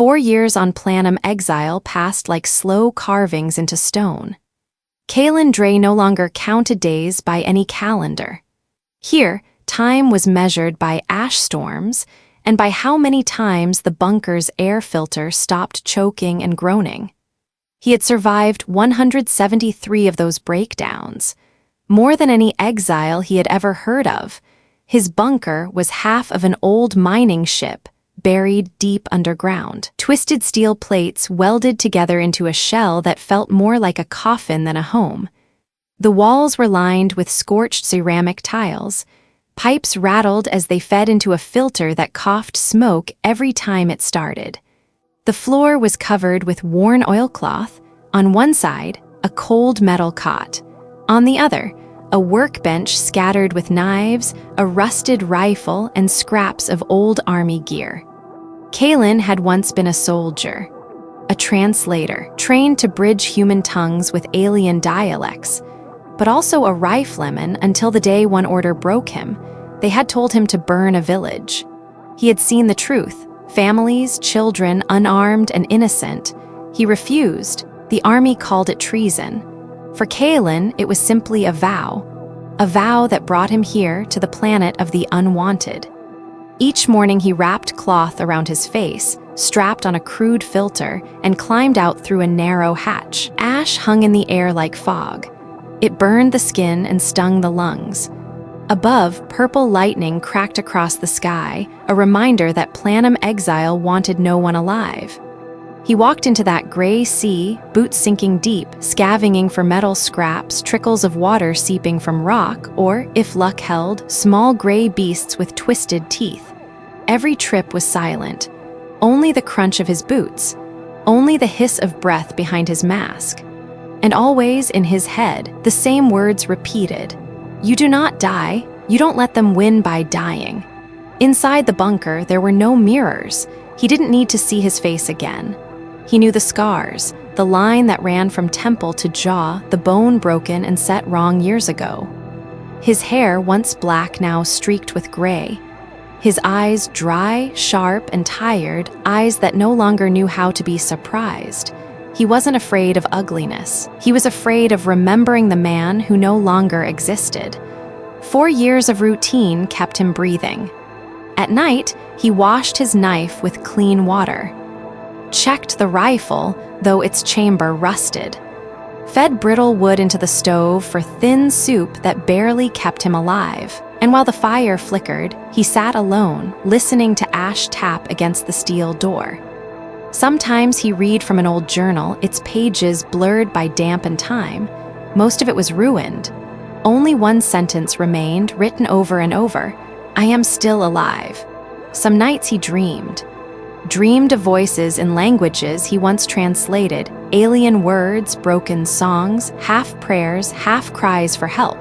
4 years on Planum Exile passed like slow carvings into stone. Kaelen Dray no longer counted days by any calendar. Here, time was measured by ash storms and by how many times the bunker's air filter stopped choking and groaning. He had survived 173 of those breakdowns, more than any exile he had ever heard of. His bunker was half of an old mining ship, buried deep underground. Twisted steel plates welded together into a shell that felt more like a coffin than a home. The walls were lined with scorched ceramic tiles. Pipes rattled as they fed into a filter that coughed smoke every time it started. The floor was covered with worn oilcloth. On one side, a cold metal cot. On the other, a workbench scattered with knives, a rusted rifle, and scraps of old army gear. Kaelen had once been a soldier, a translator, trained to bridge human tongues with alien dialects, but also a rifleman until the day one order broke him. They had told him to burn a village. He had seen the truth, families, children, unarmed and innocent. He refused. The army called it treason. For Kaelen, it was simply a vow that brought him here to the planet of the unwanted. Each morning he wrapped cloth around his face, strapped on a crude filter, and climbed out through a narrow hatch. Ash hung in the air like fog. It burned the skin and stung the lungs. Above, purple lightning cracked across the sky, a reminder that Planum Exile wanted no one alive. He walked into that gray sea, boots sinking deep, scavenging for metal scraps, trickles of water seeping from rock, or, if luck held, small gray beasts with twisted teeth. Every trip was silent. Only the crunch of his boots. Only the hiss of breath behind his mask. And always in his head, the same words repeated. You do not die. You don't let them win by dying. Inside the bunker, there were no mirrors. He didn't need to see his face again. He knew the scars, the line that ran from temple to jaw, the bone broken and set wrong years ago. His hair, once black, now streaked with gray. His eyes dry, sharp, and tired, eyes that no longer knew how to be surprised. He wasn't afraid of ugliness. He was afraid of remembering the man who no longer existed. 4 years of routine kept him breathing. At night, he washed his knife with clean water. Checked the rifle, though its chamber rusted. Fed brittle wood into the stove for thin soup that barely kept him alive. And while the fire flickered, he sat alone, listening to ash tap against the steel door. Sometimes he read from an old journal, its pages blurred by damp and time. Most of it was ruined. Only one sentence remained, written over and over. I am still alive. Some nights he dreamed of voices in languages he once translated, alien words, broken songs, half prayers, half cries for help.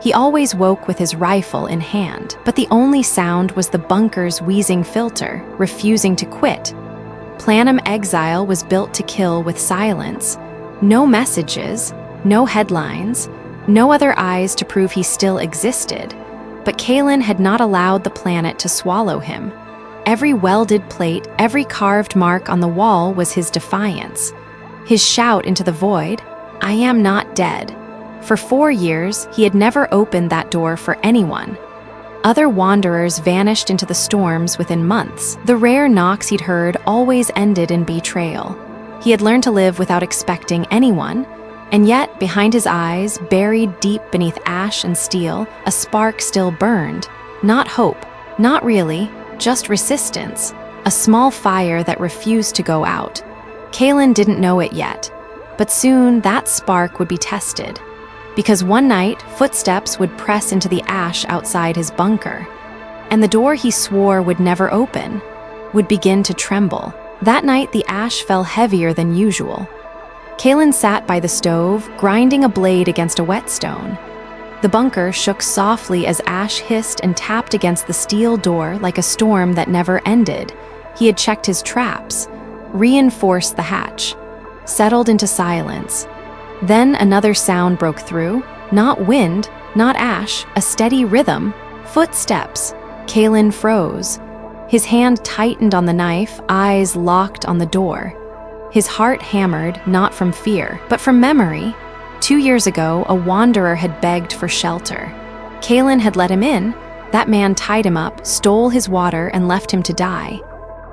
He always woke with his rifle in hand, but the only sound was the bunker's wheezing filter, refusing to quit. Planum Exile was built to kill with silence. No messages, no headlines, no other eyes to prove he still existed. But Kaelen had not allowed the planet to swallow him. Every welded plate, every carved mark on the wall was his defiance. His shout into the void, I am not dead. For 4 years, he had never opened that door for anyone. Other wanderers vanished into the storms within months. The rare knocks he'd heard always ended in betrayal. He had learned to live without expecting anyone, and yet, behind his eyes, buried deep beneath ash and steel, a spark still burned. Not hope, not really, just resistance, a small fire that refused to go out. Kaelen didn't know it yet, but soon that spark would be tested. Because one night, footsteps would press into the ash outside his bunker, and the door he swore would never open would begin to tremble. That night, the ash fell heavier than usual. Kaelen sat by the stove, grinding a blade against a whetstone. The bunker shook softly as ash hissed and tapped against the steel door like a storm that never ended. He had checked his traps, reinforced the hatch, settled into silence. Then another sound broke through. Not wind, not ash, a steady rhythm. Footsteps. Kaelen froze. His hand tightened on the knife, eyes locked on the door. His heart hammered, not from fear, but from memory. 2 years ago, a wanderer had begged for shelter. Kaelen had let him in. That man tied him up, stole his water, and left him to die.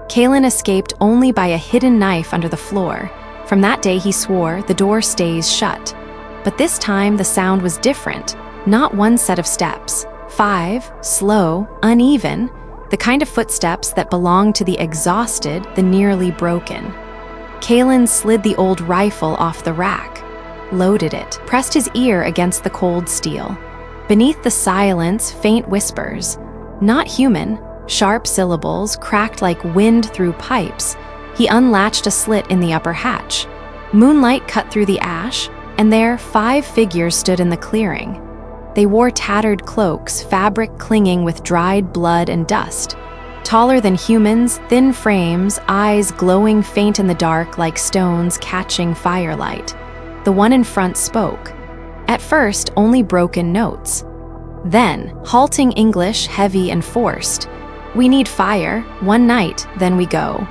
Kaelen escaped only by a hidden knife under the floor. From that day, he swore, the door stays shut. But this time, the sound was different. Not one set of steps. 5, slow, uneven, the kind of footsteps that belong to the exhausted, the nearly broken. Kaelen slid the old rifle off the rack, loaded it, pressed his ear against the cold steel. Beneath the silence, faint whispers. Not human, sharp syllables cracked like wind through pipes. He unlatched a slit in the upper hatch. Moonlight cut through the ash, and there 5 figures stood in the clearing. They wore tattered cloaks, fabric clinging with dried blood and dust. Taller than humans, thin frames, eyes glowing faint in the dark like stones catching firelight. The one in front spoke. At first, only broken notes. Then, halting English, heavy and forced. "We need fire, one night, then we go."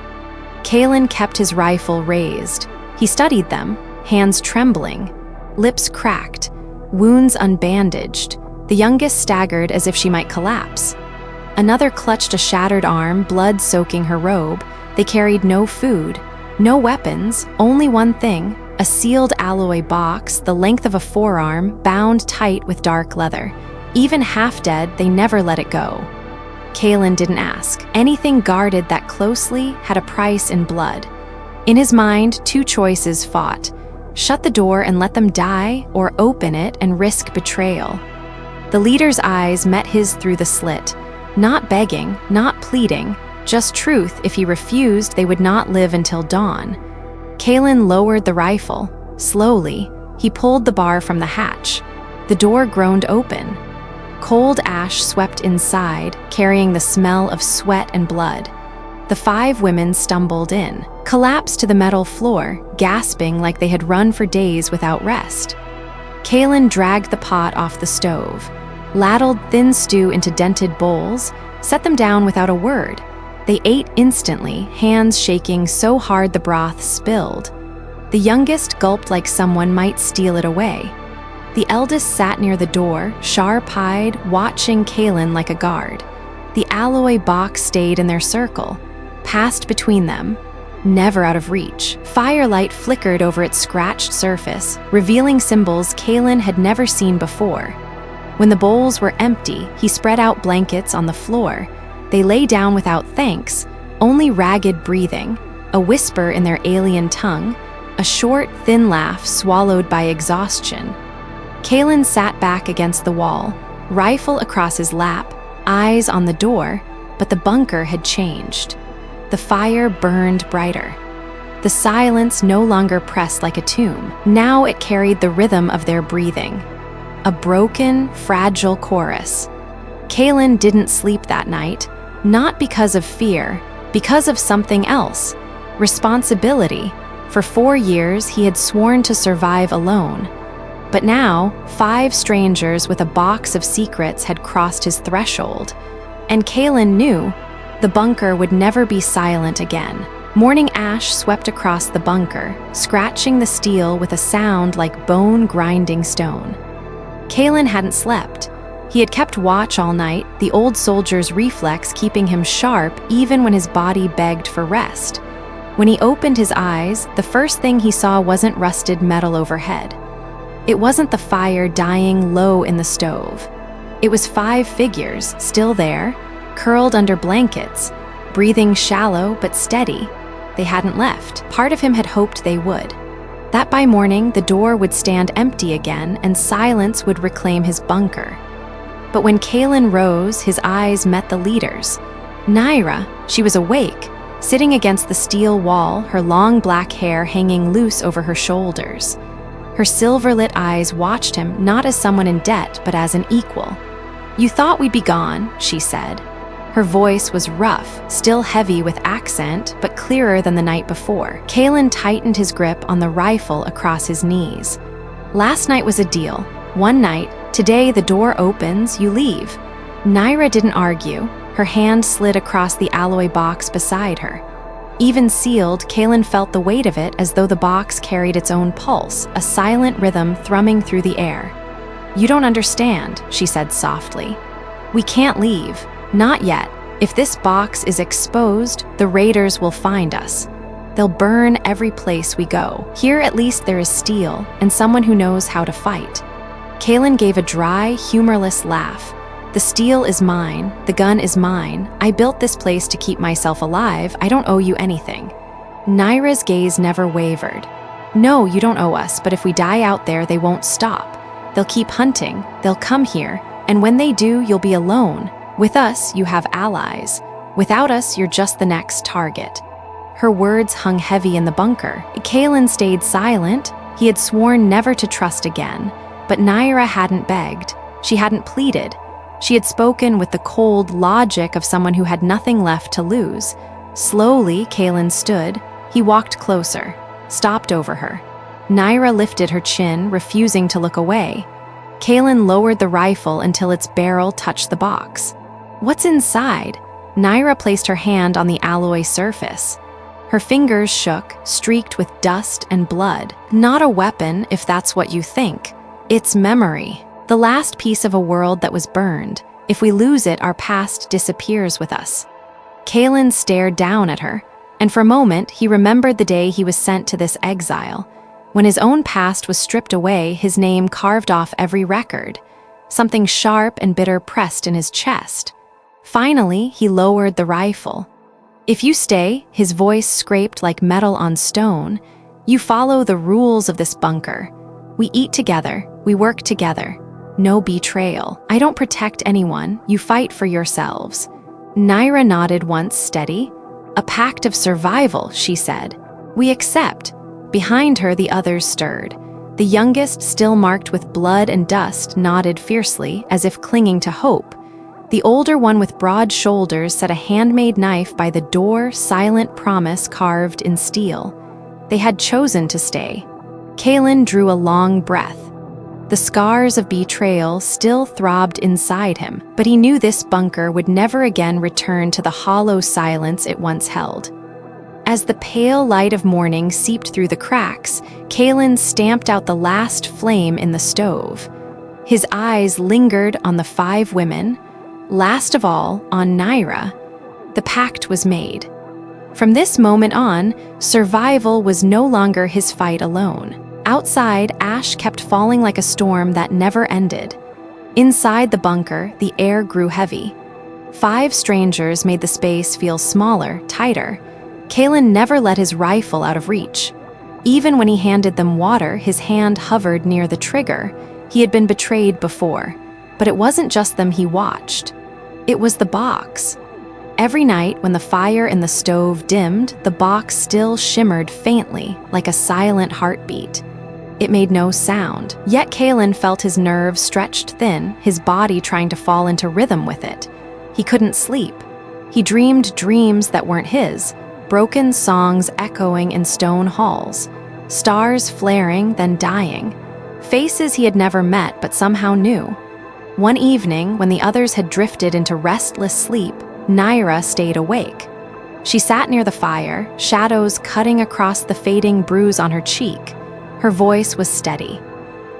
Kaelen kept his rifle raised. He studied them, hands trembling, lips cracked, wounds unbandaged. The youngest staggered as if she might collapse. Another clutched a shattered arm, blood soaking her robe. They carried no food, no weapons, only one thing, a sealed alloy box, the length of a forearm, bound tight with dark leather. Even half dead, they never let it go. Kaelen didn't ask. Anything guarded that closely had a price in blood. In his mind, 2 choices fought. Shut the door and let them die, or open it and risk betrayal. The leader's eyes met his through the slit. Not begging, not pleading, just truth. If he refused, they would not live until dawn. Kaelen lowered the rifle. Slowly, he pulled the bar from the hatch. The door groaned open. Cold ash swept inside, carrying the smell of sweat and blood. The 5 women stumbled in, collapsed to the metal floor, gasping like they had run for days without rest. Kaelen dragged the pot off the stove, ladled thin stew into dented bowls, set them down without a word. They ate instantly, hands shaking so hard the broth spilled. The youngest gulped like someone might steal it away. The eldest sat near the door, sharp-eyed, watching Kaelen like a guard. The alloy box stayed in their circle, passed between them, never out of reach. Firelight flickered over its scratched surface, revealing symbols Kaelen had never seen before. When the bowls were empty, he spread out blankets on the floor. They lay down without thanks, only ragged breathing, a whisper in their alien tongue, a short, thin laugh swallowed by exhaustion. Kaelen sat back against the wall, rifle across his lap, eyes on the door, but the bunker had changed. The fire burned brighter. The silence no longer pressed like a tomb. Now it carried the rhythm of their breathing. A broken, fragile chorus. Kaelen didn't sleep that night, not because of fear, because of something else. Responsibility. For 4 years, he had sworn to survive alone. But now, 5 strangers with a box of secrets had crossed his threshold. And Kaelen knew the bunker would never be silent again. Morning ash swept across the bunker, scratching the steel with a sound like bone-grinding stone. Kaelen hadn't slept. He had kept watch all night, the old soldier's reflex keeping him sharp even when his body begged for rest. When he opened his eyes, the first thing he saw wasn't rusted metal overhead. It wasn't the fire dying low in the stove. It was 5 figures, still there, curled under blankets, breathing shallow but steady. They hadn't left. Part of him had hoped they would. That by morning, the door would stand empty again and silence would reclaim his bunker. But when Kaelen rose, his eyes met the leader's. Naira, she was awake, sitting against the steel wall, her long black hair hanging loose over her shoulders. Her silver-lit eyes watched him not as someone in debt, but as an equal. "You thought we'd be gone," she said. Her voice was rough, still heavy with accent, but clearer than the night before. Kaelen tightened his grip on the rifle across his knees. "Last night was a deal. One night. Today the door opens, you leave." Naira didn't argue. Her hand slid across the alloy box beside her. Even sealed, Kaelen felt the weight of it as though the box carried its own pulse, a silent rhythm thrumming through the air. "You don't understand," she said softly. "We can't leave. Not yet. If this box is exposed, the raiders will find us. They'll burn every place we go. Here at least there is steel and someone who knows how to fight." Kaelen gave a dry, humorless laugh. "The steel is mine, the gun is mine. I built this place to keep myself alive. I don't owe you anything." Naira's gaze never wavered. "No, you don't owe us, but if we die out there, they won't stop. They'll keep hunting, they'll come here, and when they do, you'll be alone. With us, you have allies. Without us, you're just the next target." Her words hung heavy in the bunker. Kaelen stayed silent. He had sworn never to trust again. But Naira hadn't begged. She hadn't pleaded. She had spoken with the cold logic of someone who had nothing left to lose. Slowly, Kaelen stood. He walked closer, stopped over her. Naira lifted her chin, refusing to look away. Kaelen lowered the rifle until its barrel touched the box. "What's inside?" Naira placed her hand on the alloy surface. Her fingers shook, streaked with dust and blood. "Not a weapon, if that's what you think. It's memory. The last piece of a world that was burned. If we lose it, our past disappears with us." Kaelen stared down at her, and for a moment he remembered the day he was sent to this exile. When his own past was stripped away, his name carved off every record. Something sharp and bitter pressed in his chest. Finally, he lowered the rifle. "If you stay," his voice scraped like metal on stone, "you follow the rules of this bunker. We eat together, we work together. No betrayal. I don't protect anyone, you fight for yourselves." Naira nodded once steady. "A pact of survival," she said. "We accept." Behind her, the others stirred. The youngest, still marked with blood and dust, nodded fiercely, as if clinging to hope. The older one with broad shoulders set a handmade knife by the door, silent promise carved in steel. They had chosen to stay. Kaelen drew a long breath. The scars of betrayal still throbbed inside him, but he knew this bunker would never again return to the hollow silence it once held. As the pale light of morning seeped through the cracks, Kaelen stamped out the last flame in the stove. His eyes lingered on the 5 women, last of all on Naira. The pact was made. From this moment on, survival was no longer his fight alone. Outside, ash kept falling like a storm that never ended. Inside the bunker, the air grew heavy. 5 strangers made the space feel smaller, tighter. Kaelen never let his rifle out of reach. Even when he handed them water, his hand hovered near the trigger. He had been betrayed before. But it wasn't just them he watched. It was the box. Every night, when the fire in the stove dimmed, the box still shimmered faintly, like a silent heartbeat. It made no sound, yet Kaelen felt his nerves stretched thin, his body trying to fall into rhythm with it. He couldn't sleep. He dreamed dreams that weren't his, broken songs echoing in stone halls, stars flaring, then dying, faces he had never met but somehow knew. One evening, when the others had drifted into restless sleep, Naira stayed awake. She sat near the fire, shadows cutting across the fading bruise on her cheek. Her voice was steady.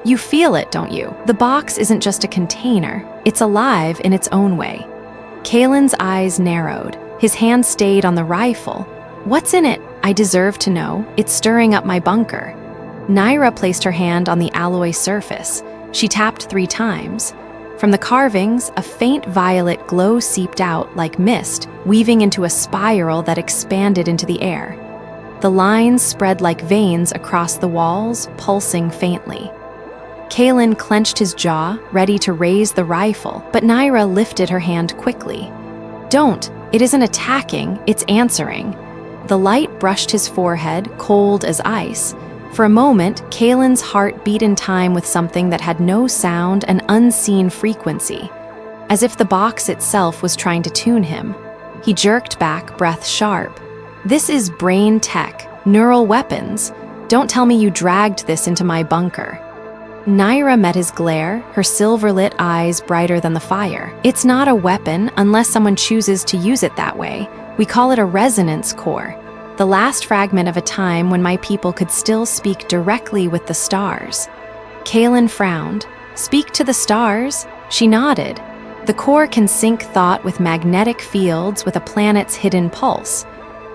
"You feel it, don't you? The box isn't just a container. It's alive in its own way." Kaelen's eyes narrowed. His hand stayed on the rifle. "What's in it? I deserve to know. It's stirring up my bunker." Naira placed her hand on the alloy surface. She tapped 3 times. From the carvings, a faint violet glow seeped out like mist, weaving into a spiral that expanded into the air. The lines spread like veins across the walls, pulsing faintly. Kaelen clenched his jaw, ready to raise the rifle, but Naira lifted her hand quickly. "Don't. It isn't attacking, it's answering." The light brushed his forehead, cold as ice. For a moment, Kaelen's heart beat in time with something that had no sound, an unseen frequency, as if the box itself was trying to tune him. He jerked back, breath sharp. "This is brain tech, neural weapons. Don't tell me you dragged this into my bunker." Naira met his glare, her silver-lit eyes brighter than the fire. It's not a weapon unless someone chooses to use it that way. We call it a resonance core, the last fragment of a time when my people could still speak directly with the stars. Kaelen frowned. Speak to the stars? She nodded. The core can sync thought with magnetic fields with a planet's hidden pulse.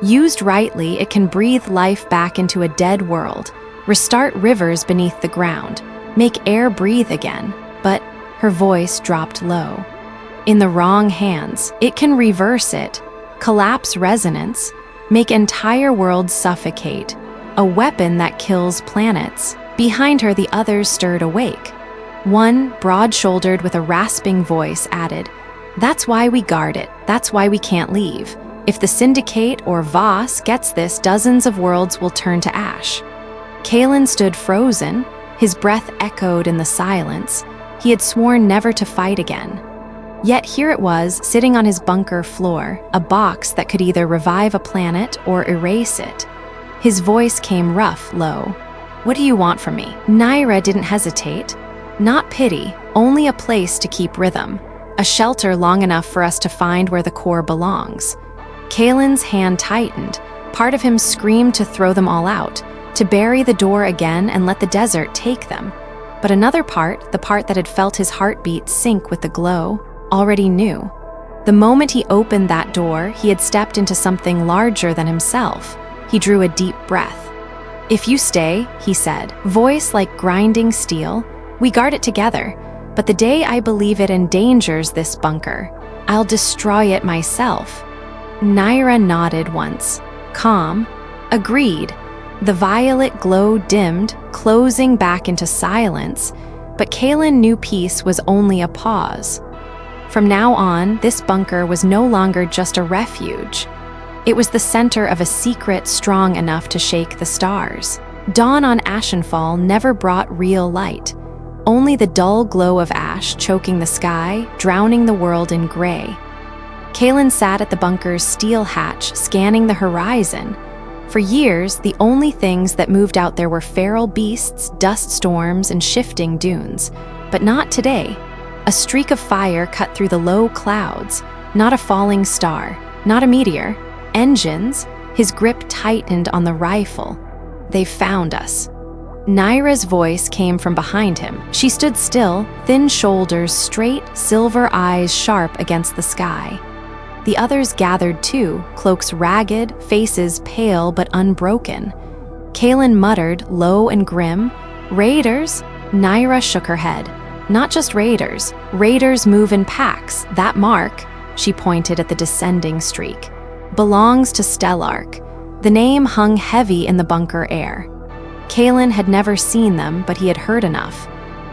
Used rightly, it can breathe life back into a dead world, restart rivers beneath the ground, make air breathe again. But her voice dropped low. In the wrong hands, it can reverse it, collapse resonance, make entire worlds suffocate, a weapon that kills planets. Behind her, the others stirred awake. One, broad-shouldered with a rasping voice, added, "That's why we guard it. That's why we can't leave. If the Syndicate or Voss gets this, dozens of worlds will turn to ash." Kaelen stood frozen. His breath echoed in the silence. He had sworn never to fight again. Yet here it was, sitting on his bunker floor, a box that could either revive a planet or erase it. His voice came rough, low. "What do you want from me?" Naira didn't hesitate. Not pity, only a place to keep rhythm. A shelter long enough for us to find where the core belongs. Kaelen's hand tightened. Part of him screamed to throw them all out, to bury the door again and let the desert take them. But another part, the part that had felt his heartbeat sink with the glow, already knew. The moment he opened that door, he had stepped into something larger than himself. He drew a deep breath. "If you stay," he said, voice like grinding steel, "we guard it together. But the day I believe it endangers this bunker, I'll destroy it myself." Naira nodded once. Calm. Agreed. The violet glow dimmed, closing back into silence, but Kaelen knew peace was only a pause. From now on, this bunker was no longer just a refuge. It was the center of a secret strong enough to shake the stars. Dawn on Ashenfall never brought real light. Only the dull glow of ash choking the sky, drowning the world in gray. Kaelen sat at the bunker's steel hatch, scanning the horizon. For years, the only things that moved out there were feral beasts, dust storms, and shifting dunes. But not today. A streak of fire cut through the low clouds, not a falling star, not a meteor. Engines. His grip tightened on the rifle. "They've found us." Naira's voice came from behind him. She stood still, thin shoulders straight, silver eyes sharp against the sky. The others gathered too, cloaks ragged, faces pale but unbroken. Kaelen muttered, low and grim, "Raiders?" Naira shook her head. "Not just raiders. Raiders move in packs. That mark," she pointed at the descending streak, "belongs to Stellark." The name hung heavy in the bunker air. Kaelen had never seen them, but he had heard enough.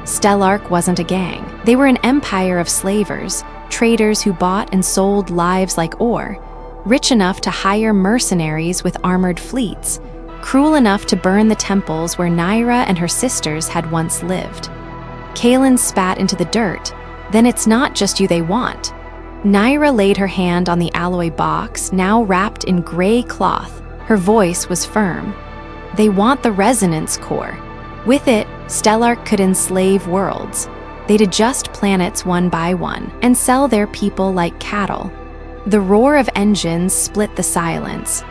Stellark wasn't a gang. They were an empire of slavers, traders who bought and sold lives like ore, rich enough to hire mercenaries with armored fleets, cruel enough to burn the temples where Naira and her sisters had once lived. Kaelen spat into the dirt. "Then it's not just you they want." Naira laid her hand on the alloy box, now wrapped in gray cloth. Her voice was firm. "They want the resonance core. With it, Stellark could enslave worlds. They'd adjust planets one by one and sell their people like cattle." The roar of engines split the silence.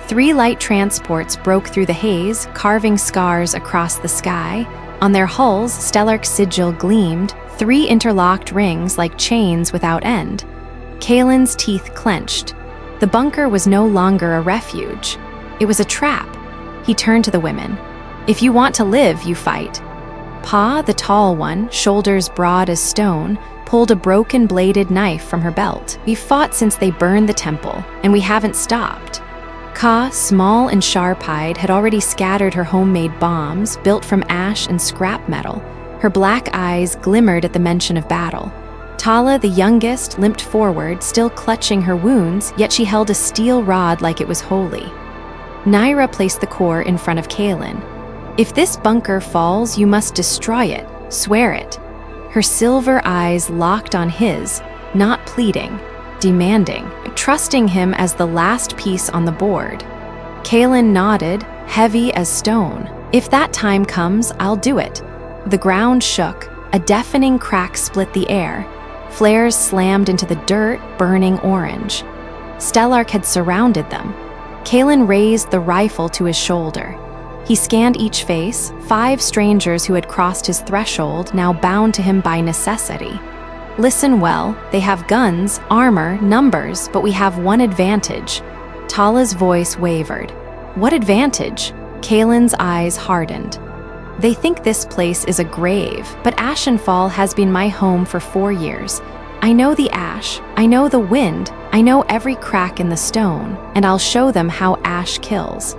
3 light transports broke through the haze, carving scars across the sky. On their hulls, Stellark's sigil gleamed, 3 interlocked rings like chains without end. Kaelen's teeth clenched. The bunker was no longer a refuge. It was a trap. He turned to the women. "If you want to live, you fight." Pa, the tall one, shoulders broad as stone, pulled a broken-bladed knife from her belt. "We've fought since they burned the temple, and we haven't stopped." Ka, small and sharp-eyed, had already scattered her homemade bombs, built from ash and scrap metal. Her black eyes glimmered at the mention of battle. Tala, the youngest, limped forward, still clutching her wounds, yet she held a steel rod like it was holy. Naira placed the core in front of Kaelen. "If this bunker falls, you must destroy it. Swear it." Her silver eyes locked on his, not pleading, demanding, trusting him as the last piece on the board. Kaelen nodded, heavy as stone. "If that time comes, I'll do it. The ground shook, a deafening crack split the air. Flares slammed into the dirt, burning orange. Stellark had surrounded them. Kaelen raised the rifle to his shoulder. He scanned each face, 5 strangers who had crossed his threshold, now bound to him by necessity. Listen well, they have guns, armor, numbers, but we have one advantage. Tala's voice wavered. What advantage? Kaelen's eyes hardened. They think this place is a grave, but Ashenfall has been my home for 4 years. I know the ash, I know the wind, I know every crack in the stone, and I'll show them how ash kills.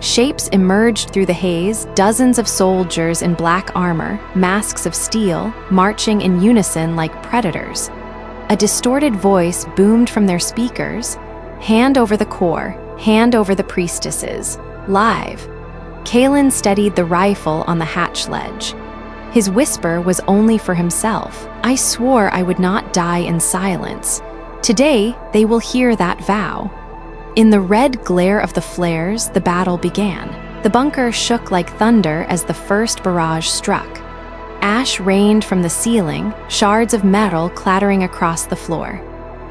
Shapes emerged through the haze, dozens of soldiers in black armor, masks of steel, marching in unison like predators. A distorted voice boomed from their speakers. Hand over the core, hand over the priestesses. Live. Kaelen steadied the rifle on the hatch ledge. His whisper was only for himself. I swore I would not die in silence. Today, they will hear that vow. In the red glare of the flares, the battle began. The bunker shook like thunder as the first barrage struck. Ash rained from the ceiling, shards of metal clattering across the floor.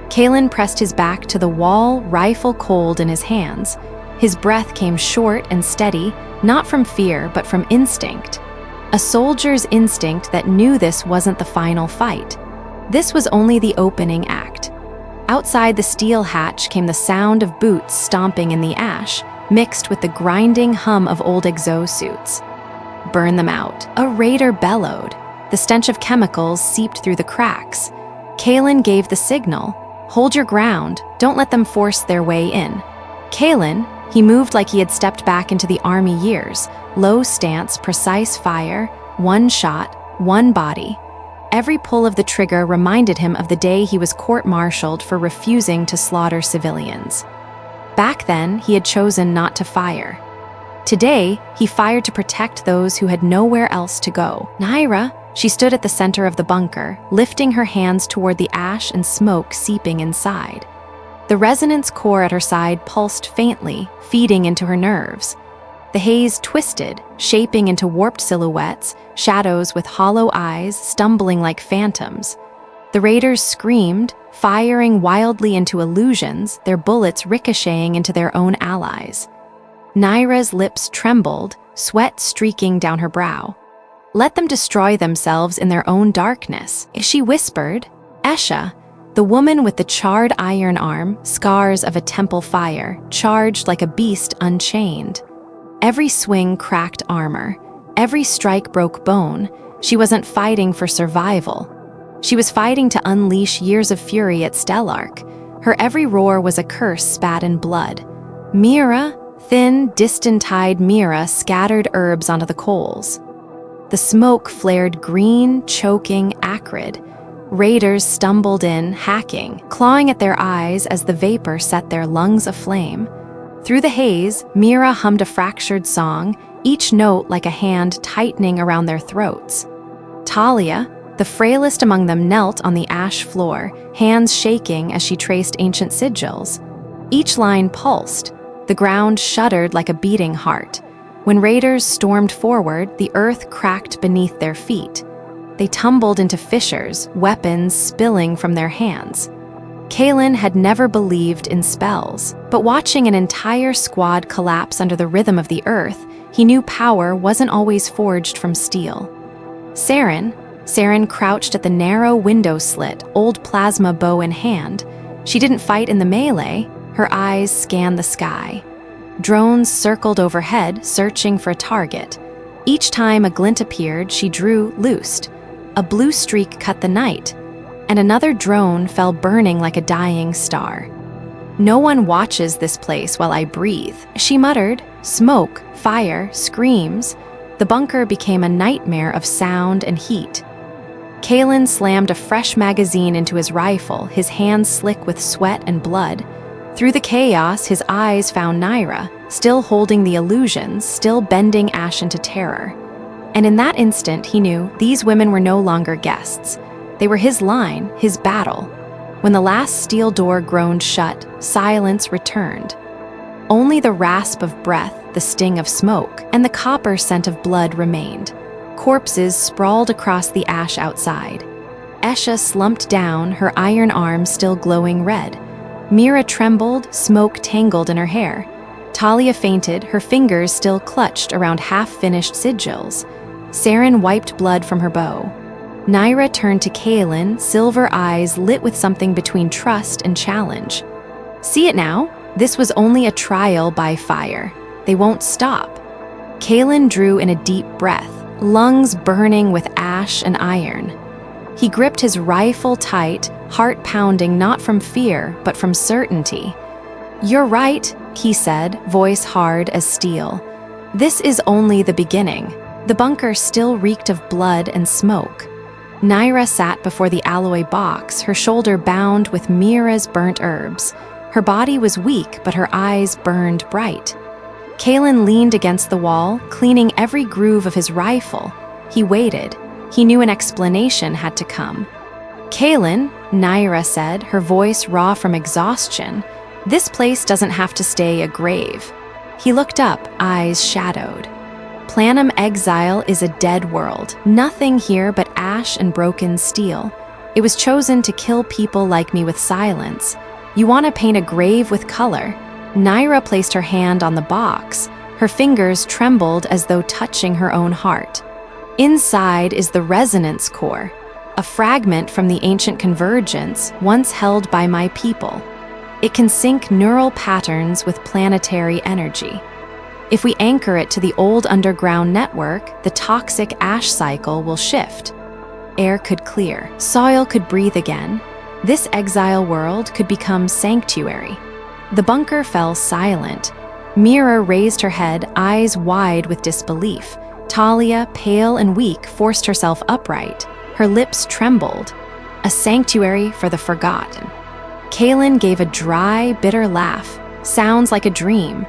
Kaelen pressed his back to the wall, rifle cold in his hands. His breath came short and steady, not from fear, but from instinct. A soldier's instinct that knew this wasn't the final fight. This was only the opening act. Outside the steel hatch came the sound of boots stomping in the ash, mixed with the grinding hum of old exosuits. Burn them out, a raider bellowed. The stench of chemicals seeped through the cracks. Kaelen gave the signal. Hold your ground, don't let them force their way in. Kaelen, he moved like he had stepped back into the army years. Low stance, precise fire, one shot, one body. Every pull of the trigger reminded him of the day he was court-martialed for refusing to slaughter civilians. Back then, he had chosen not to fire. Today, he fired to protect those who had nowhere else to go. Naira, she stood at the center of the bunker, lifting her hands toward the ash and smoke seeping inside. The resonance core at her side pulsed faintly, feeding into her nerves. The haze twisted, shaping into warped silhouettes, shadows with hollow eyes stumbling like phantoms. The raiders screamed, firing wildly into illusions, their bullets ricocheting into their own allies. Naira's lips trembled, sweat streaking down her brow. Let them destroy themselves in their own darkness. She whispered, Esha, the woman with the charred iron arm, scars of a temple fire, charged like a beast unchained. Every swing cracked armor. Every strike broke bone. She wasn't fighting for survival. She was fighting to unleash years of fury at Stellark. Her every roar was a curse spat in blood. Mira, thin, distant-eyed Mira scattered herbs onto the coals. The smoke flared green, choking, acrid. Raiders stumbled in, hacking, clawing at their eyes as the vapor set their lungs aflame. Through the haze, Mira hummed a fractured song, each note like a hand tightening around their throats. Talia, the frailest among them, knelt on the ash floor, hands shaking as she traced ancient sigils. Each line pulsed. The ground shuddered like a beating heart. When raiders stormed forward, the earth cracked beneath their feet. They tumbled into fissures, weapons spilling from their hands. Kaelen had never believed in spells, but watching an entire squad collapse under the rhythm of the earth, he knew power wasn't always forged from steel. Saren crouched at the narrow window slit, old plasma bow in hand. She didn't fight in the melee, her eyes scanned the sky. Drones circled overhead, searching for a target. Each time a glint appeared, she drew, loosed. A blue streak cut the night, and another drone fell burning like a dying star. No one watches this place while I breathe, she muttered. Smoke, fire, screams. The bunker became a nightmare of sound and heat. Kaelen slammed a fresh magazine into his rifle, his hands slick with sweat and blood. Through the chaos, his eyes found Naira, still holding the illusions, still bending ash into terror. And in that instant, he knew these women were no longer guests. They were his line, his battle. When the last steel door groaned shut, silence returned. Only the rasp of breath, the sting of smoke, and the copper scent of blood remained. Corpses sprawled across the ash outside. Esha slumped down, her iron arm still glowing red. Mira trembled, smoke tangled in her hair. Talia fainted, her fingers still clutched around half-finished sigils. Saren wiped blood from her bow. Naira turned to Kaelen, silver eyes lit with something between trust and challenge. See it now? This was only a trial by fire. They won't stop. Kaelen drew in a deep breath, lungs burning with ash and iron. He gripped his rifle tight, heart pounding not from fear, but from certainty. "You're right," he said, voice hard as steel. "This is only the beginning." The bunker still reeked of blood and smoke. Naira sat before the alloy box, her shoulder bound with Mira's burnt herbs. Her body was weak, but her eyes burned bright. Kaelen leaned against the wall, cleaning every groove of his rifle. He waited. He knew an explanation had to come. "Kaelen," Naira said, her voice raw from exhaustion, "this place doesn't have to stay a grave." He looked up, eyes shadowed. Planum Exile is a dead world, nothing here but ash and broken steel. It was chosen to kill people like me with silence. You want to paint a grave with color? Naira placed her hand on the box. Her fingers trembled as though touching her own heart. Inside is the resonance core, a fragment from the ancient convergence once held by my people. It can sync neural patterns with planetary energy. If we anchor it to the old underground network, the toxic ash cycle will shift. Air could clear, soil could breathe again. This exile world could become sanctuary. The bunker fell silent. Mira raised her head, eyes wide with disbelief. Talia, pale and weak, forced herself upright. Her lips trembled. A sanctuary for the forgotten. Kaelen gave a dry, bitter laugh. Sounds like a dream.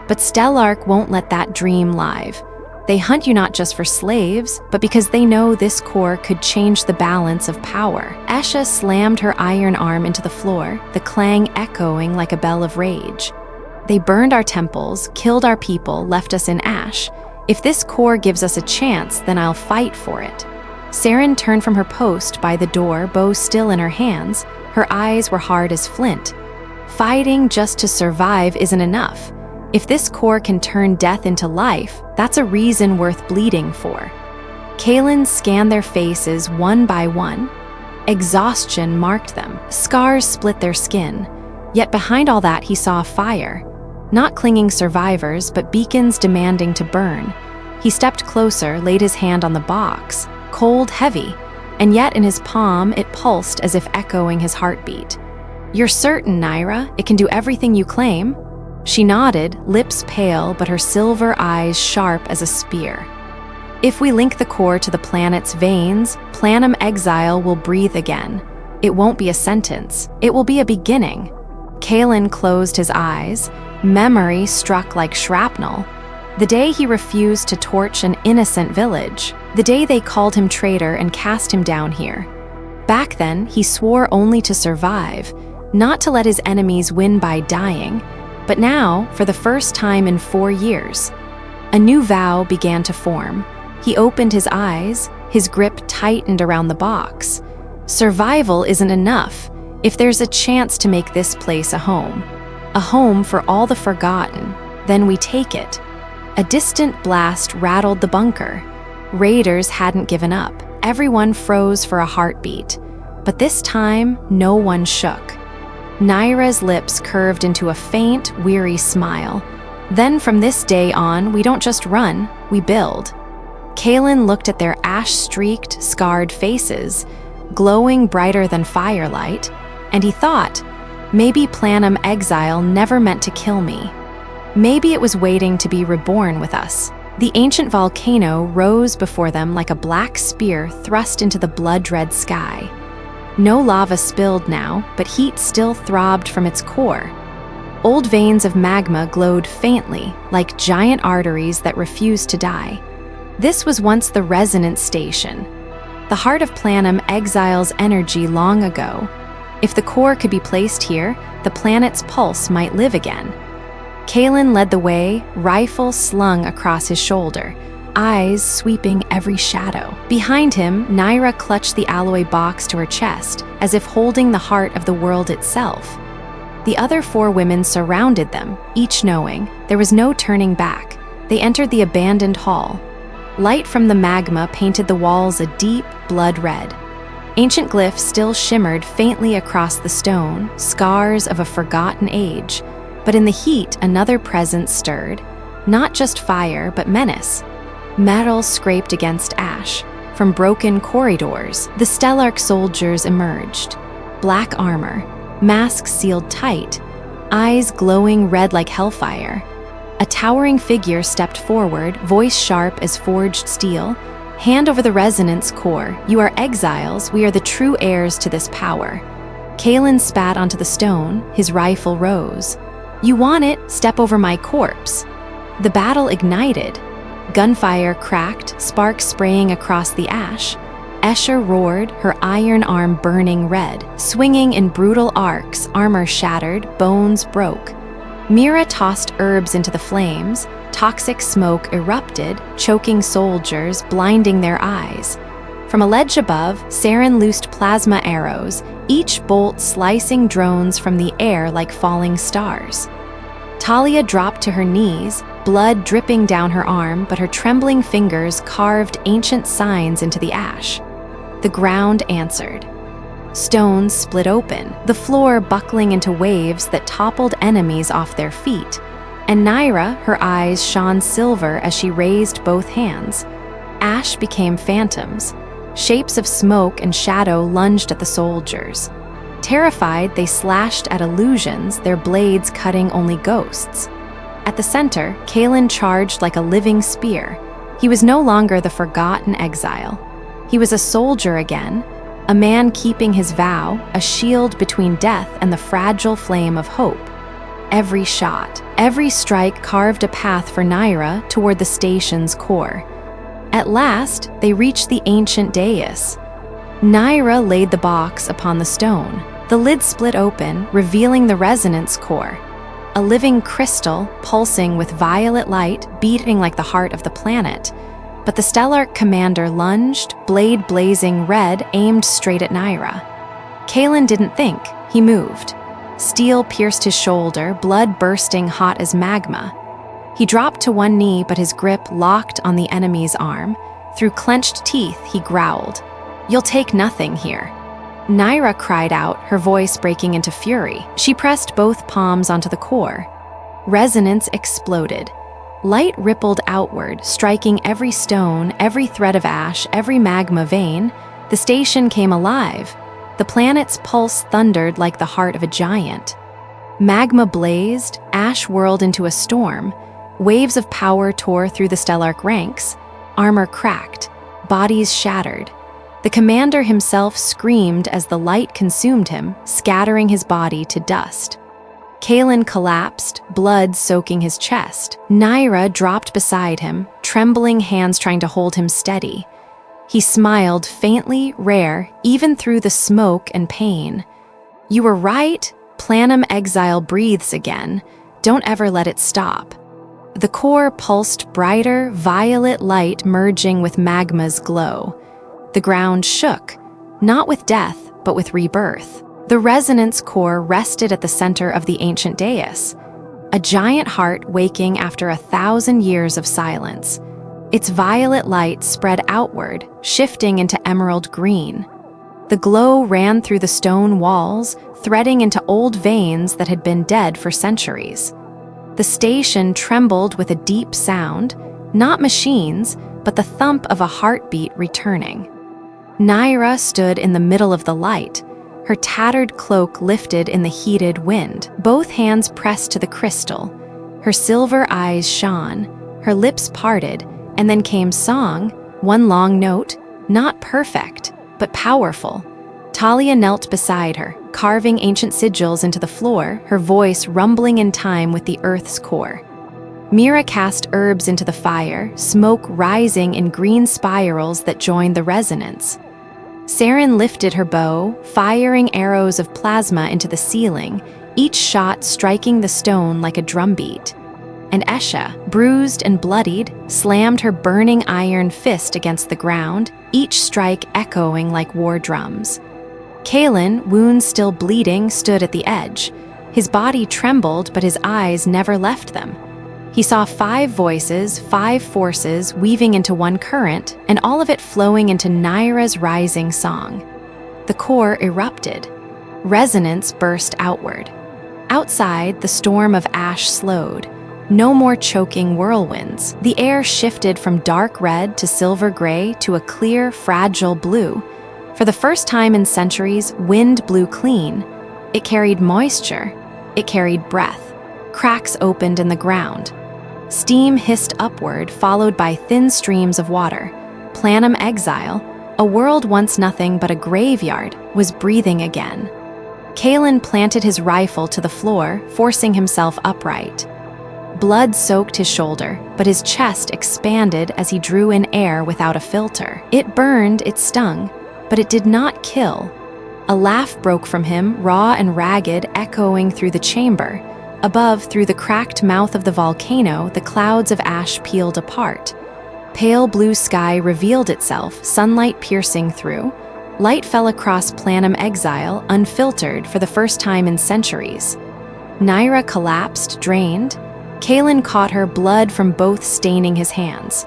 But Stellark won't let that dream live. They hunt you not just for slaves, but because they know this core could change the balance of power. Esha slammed her iron arm into the floor, the clang echoing like a bell of rage. They burned our temples, killed our people, left us in ash. If this core gives us a chance, then I'll fight for it. Saren turned from her post by the door, bow still in her hands. Her eyes were hard as flint. Fighting just to survive isn't enough. If this core can turn death into life, that's a reason worth bleeding for. Kaelen scanned their faces one by one. Exhaustion marked them. Scars split their skin. Yet behind all that, he saw a fire. Not clinging survivors, but beacons demanding to burn. He stepped closer, laid his hand on the box. Cold, heavy, and yet in his palm it pulsed as if echoing his heartbeat. "You're certain, Naira, it can do everything you claim?" She nodded, lips pale, but her silver eyes sharp as a spear. "If we link the core to the planet's veins, Planum Exile will breathe again. It won't be a sentence. It will be a beginning." Kaelen closed his eyes. Memory struck like shrapnel. The day he refused to torch an innocent village. The day they called him traitor and cast him down here. Back then, he swore only to survive, not to let his enemies win by dying. But now, for the first time in 4 years, a new vow began to form. He opened his eyes, his grip tightened around the box. Survival isn't enough if there's a chance to make this place a home for all the forgotten, then we take it. A distant blast rattled the bunker. Raiders hadn't given up. Everyone froze for a heartbeat. But this time, no one shook. Naira's lips curved into a faint, weary smile. Then from this day on, we don't just run, we build. Kaelen looked at their ash-streaked, scarred faces, glowing brighter than firelight, and he thought, maybe Planum Exile never meant to kill me. Maybe it was waiting to be reborn with us. The ancient volcano rose before them like a black spear thrust into the blood-red sky. No lava spilled now, but heat still throbbed from its core. Old veins of magma glowed faintly, like giant arteries that refused to die. This was once the resonance station, the heart of Planum Exile's energy long ago. If the core could be placed here, the planet's pulse might live again. Kaelen led the way, rifle slung across his shoulder. eyes sweeping every shadow. Behind him, Naira clutched the alloy box to her chest, as if holding the heart of the world itself. The other 4 women surrounded them, each knowing there was no turning back. They entered the abandoned hall. Light from the magma painted the walls a deep blood red. Ancient glyphs still shimmered faintly across the stone, scars of a forgotten age. But in the heat, another presence stirred. Not just fire, but menace. Metal scraped against ash. From broken corridors, the Stellarch soldiers emerged. Black armor, masks sealed tight, eyes glowing red like hellfire. A towering figure stepped forward, voice sharp as forged steel. Hand over the resonance core. You are exiles, we are the true heirs to this power. Kaelen spat onto the stone, his rifle rose. You want it? Step over my corpse. The battle ignited. Gunfire cracked, sparks spraying across the ash. Escher roared, her iron arm burning red. Swinging in brutal arcs, armor shattered, bones broke. Mira tossed herbs into the flames. Toxic smoke erupted, choking soldiers, blinding their eyes. From a ledge above, Saren loosed plasma arrows, each bolt slicing drones from the air like falling stars. Talia dropped to her knees, blood dripping down her arm, but her trembling fingers carved ancient signs into the ash. The ground answered. Stones split open, the floor buckling into waves that toppled enemies off their feet. And Naira, her eyes shone silver as she raised both hands. Ash became phantoms. Shapes of smoke and shadow lunged at the soldiers. Terrified, they slashed at illusions, their blades cutting only ghosts. At the center, Kaelen charged like a living spear. He was no longer the forgotten exile. He was a soldier again, a man keeping his vow, a shield between death and the fragile flame of hope. Every shot, every strike carved a path for Naira toward the station's core. At last, they reached the ancient dais. Naira laid the box upon the stone. The lid split open, revealing the resonance core. A living crystal, pulsing with violet light, beating like the heart of the planet. But the Stellarch commander lunged, blade blazing red, aimed straight at Naira. Kaelen didn't think, he moved. Steel pierced his shoulder, blood bursting hot as magma. He dropped to one knee, but his grip locked on the enemy's arm. Through clenched teeth, he growled, "You'll take nothing here." Naira cried out, her voice breaking into fury. She pressed both palms onto the core. Resonance exploded. Light rippled outward, striking every stone, every thread of ash, every magma vein. The station came alive. The planet's pulse thundered like the heart of a giant. Magma blazed, ash whirled into a storm. Waves of power tore through the Stellarch ranks. Armor cracked, bodies shattered. The commander himself screamed as the light consumed him, scattering his body to dust. Kaelen collapsed, blood soaking his chest. Naira dropped beside him, trembling hands trying to hold him steady. He smiled faintly, rare, even through the smoke and pain. "You were right. Planum Exile breathes again. Don't ever let it stop." The core pulsed brighter, violet light merging with magma's glow. The ground shook, not with death, but with rebirth. The resonance core rested at the center of the ancient dais, a giant heart waking after 1,000 years of silence. Its violet light spread outward, shifting into emerald green. The glow ran through the stone walls, threading into old veins that had been dead for centuries. The station trembled with a deep sound, not machines, but the thump of a heartbeat returning. Naira stood in the middle of the light, her tattered cloak lifted in the heated wind, both hands pressed to the crystal. Her silver eyes shone, her lips parted, and then came song, one long note, not perfect, but powerful. Talia knelt beside her, carving ancient sigils into the floor, her voice rumbling in time with the earth's core. Mira cast herbs into the fire, smoke rising in green spirals that joined the resonance. Saren lifted her bow, firing arrows of plasma into the ceiling, each shot striking the stone like a drumbeat. and Esha, bruised and bloodied, slammed her burning iron fist against the ground, each strike echoing like war drums. Kaelen, wounds still bleeding, stood at the edge. His body trembled, but his eyes never left them. He saw 5 voices, 5 forces weaving into one current, and all of it flowing into Naira's rising song. The core erupted. Resonance burst outward. Outside, the storm of ash slowed. No more choking whirlwinds. The air shifted from dark red to silver gray to a clear, fragile blue. For the first time in centuries, wind blew clean. It carried moisture. It carried breath. Cracks opened in the ground. Steam hissed upward, followed by thin streams of water. Planum Exile, a world once nothing but a graveyard, was breathing again. Kaelen planted his rifle to the floor, forcing himself upright. Blood soaked his shoulder, but his chest expanded as he drew in air without a filter. It burned, it stung, but it did not kill. A laugh broke from him, raw and ragged, echoing through the chamber. Above, through the cracked mouth of the volcano, the clouds of ash peeled apart. Pale blue sky revealed itself, sunlight piercing through. Light fell across Planum Exile, unfiltered for the first time in centuries. Naira collapsed, drained. Kaelen caught her, blood from both staining his hands.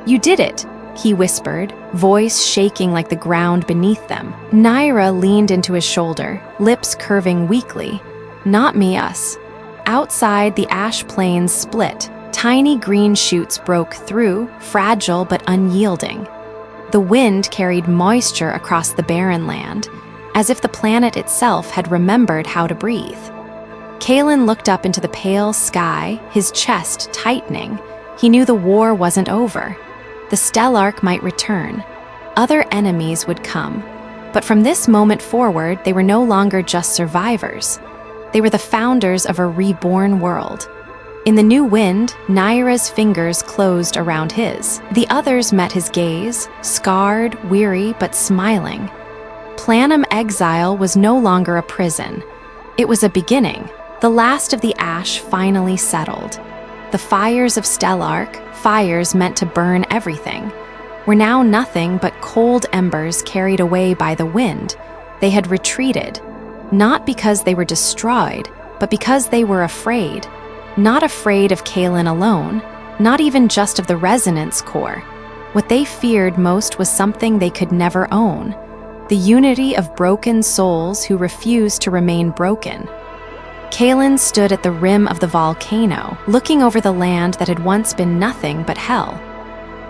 "You did it," he whispered, voice shaking like the ground beneath them. Naira leaned into his shoulder, lips curving weakly. "Not me, us." Outside, the ash plains split. Tiny green shoots broke through, fragile but unyielding. The wind carried moisture across the barren land, as if the planet itself had remembered how to breathe. Kaelen looked up into the pale sky, his chest tightening. He knew the war wasn't over. The Stellarch might return. Other enemies would come. But from this moment forward, they were no longer just survivors. They were the founders of a reborn world. In the new wind, Naira's fingers closed around his. The others met his gaze, scarred, weary, but smiling. Planum Exile was no longer a prison. It was a beginning. The last of the ash finally settled. The fires of Stellarch, fires meant to burn everything, were now nothing but cold embers carried away by the wind. They had retreated, not because they were destroyed, but because they were afraid. Not afraid of Kaelen alone, not even just of the resonance core. What they feared most was something they could never own: the unity of broken souls who refused to remain broken. Kaelen stood at the rim of the volcano, looking over the land that had once been nothing but hell.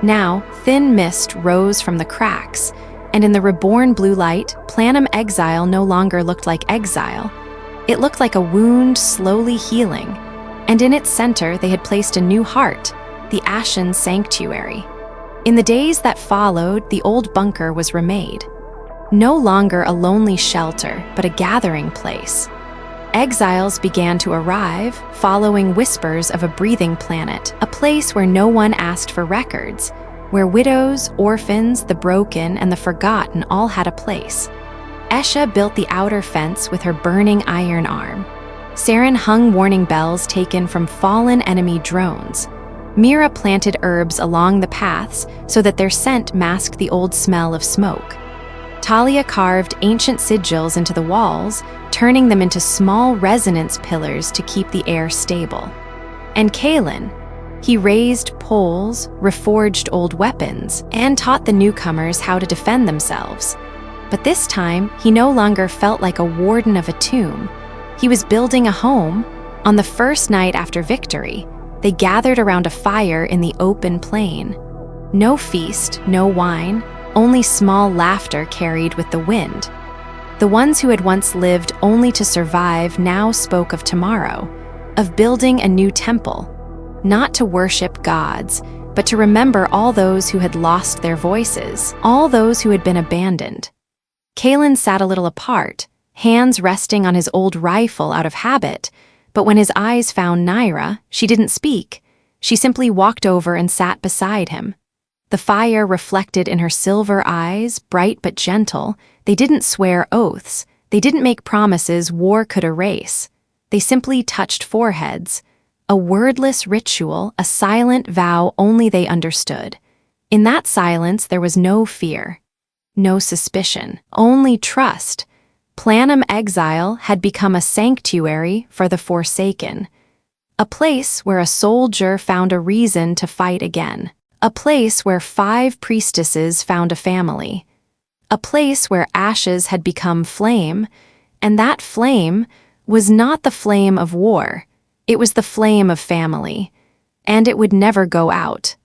Now, thin mist rose from the cracks, and in the reborn blue light, Planum Exile no longer looked like exile. It looked like a wound slowly healing, and in its center they had placed a new heart, the Ashen Sanctuary. In the days that followed, the old bunker was remade. No longer a lonely shelter, but a gathering place. Exiles began to arrive, following whispers of a breathing planet, a place where no one asked for records, where widows, orphans, the broken, and the forgotten all had a place. Esha built the outer fence with her burning iron arm. Saren hung warning bells taken from fallen enemy drones. Mira planted herbs along the paths so that their scent masked the old smell of smoke. Talia carved ancient sigils into the walls, turning them into small resonance pillars to keep the air stable. And Kaelen, he raised poles, reforged old weapons, and taught the newcomers how to defend themselves. But this time, he no longer felt like a warden of a tomb. He was building a home. On the first night after victory, they gathered around a fire in the open plain. No feast, no wine, only small laughter carried with the wind. The ones who had once lived only to survive now spoke of tomorrow, of building a new temple, not to worship gods, but to remember all those who had lost their voices, all those who had been abandoned. Kaelen sat a little apart, hands resting on his old rifle out of habit, but when his eyes found Naira, she didn't speak. She simply walked over and sat beside him. The fire reflected in her silver eyes, bright but gentle. They didn't swear oaths. They didn't make promises war could erase. They simply touched foreheads. A wordless ritual, a silent vow only they understood. In that silence there was no fear, no suspicion, only trust. Planum Exile had become a sanctuary for the Forsaken, a place where a soldier found a reason to fight again, a place where 5 priestesses found a family, a place where ashes had become flame, and that flame was not the flame of war, it was the flame of family, and it would never go out.